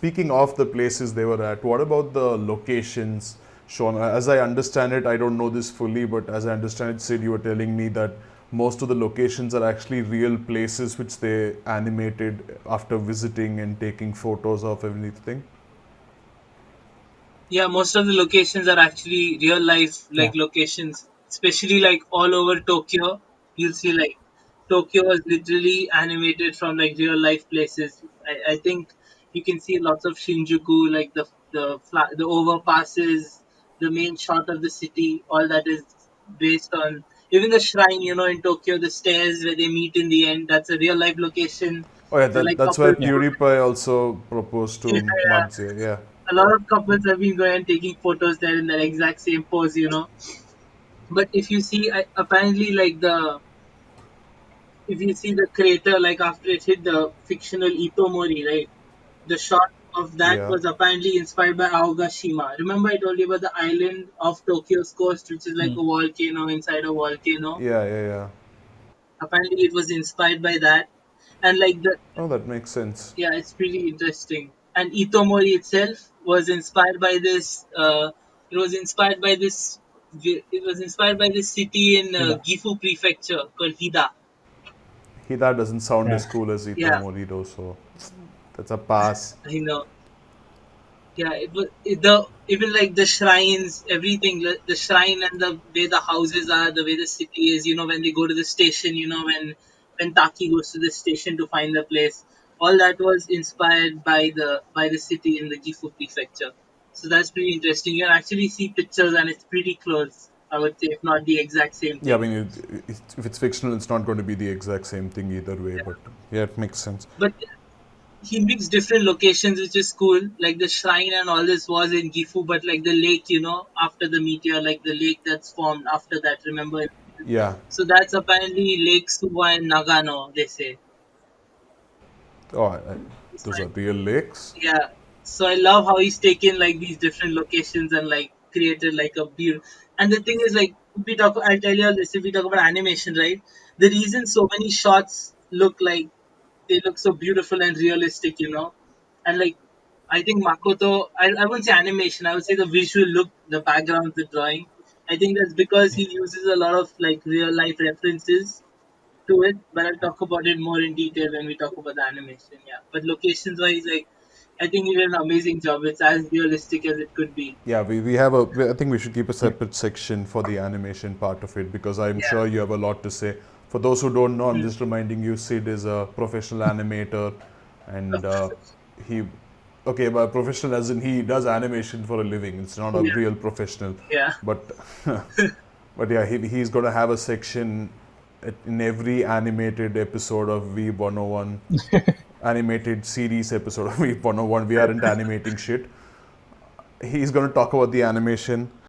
speaking of the places they were at, what about the locations shown? As I understand it, I don't know this fully, but as I understand it, Sid, you were telling me that most of the locations are actually real places which they animated after visiting and taking photos of everything. Yeah, most of the locations are actually real life Yeah. like locations, especially like all over Tokyo. You'll see like Tokyo was literally animated from like real life places. I think you can see lots of Shinjuku, like the overpasses, the main shot of the city. All that is based on even the shrine. In Tokyo, the stairs where they meet in the end. That's a real life location. Oh yeah, Where like that's where couples PewDiePie also proposed yeah, to yeah. Madze. Yeah. A lot of couples have been going and taking photos there in that exact same pose. But if you see, apparently, like if you see the crater, like after it hit the fictional Itomori, right? The shot of that Yeah. was apparently inspired by Aogashima. Remember, I told you about the island of Tokyo's coast, which is like a volcano inside a volcano. Yeah, yeah, yeah. Apparently, it was inspired by that, and like the Oh, that makes sense. yeah, it's pretty interesting. And Itomori itself was inspired by this. It was inspired by this. It was inspired by this city in Hida. Gifu Prefecture called Hida. Hida doesn't sound Yeah. as cool as Yeah, Itomori though, so that's a pass. I know. Yeah, it was the even like the shrines, everything. The shrine and the way the houses are, the way the city is. When they go to the station. When Taki goes to the station to find the place. All that was inspired by the city in the Gifu prefecture. So that's pretty interesting. You can actually see pictures, and it's pretty close. I would say, if not the exact same Yeah, I thing. mean, if it's fictional, it's not going to be the exact same thing either way, Yeah. but yeah, it makes sense. But he mixed different locations, which is cool. Like the shrine and all this was in Gifu, but like the lake, after the meteor, like the lake that's formed after that, remember? Yeah. So that's apparently Lake Suwa in Nagano, they say. Oh, So those are real lakes? yeah. So I love how he's taken like these different locations and like created like a beautiful. And the thing is, like, if we talk, I'll tell you all this. If we talk about animation, right? The reason so many shots look like they look so beautiful and realistic, and like I think Makoto, I wouldn't say animation, I would say the visual look, the background, the drawing. I think that's because he uses a lot of like real life references to it, but I'll talk about it more in detail when we talk about the animation. Yeah, but locations wise, like I think he did an amazing job. It's as realistic as it could be. Yeah, we have a. I think we should keep a separate section for the animation part of it because I'm Yeah. sure you have a lot to say. For those who don't know, I'm Hmm. just reminding you, Sid is a professional animator, and he, okay, but professional as in he does animation for a living. It's not a Yeah. real professional, Yeah. but but yeah, he's going to have a section in every animated episode of Weeb 101, animated series episode of Weeb 101. We aren't animating shit. He's going to talk about the animation.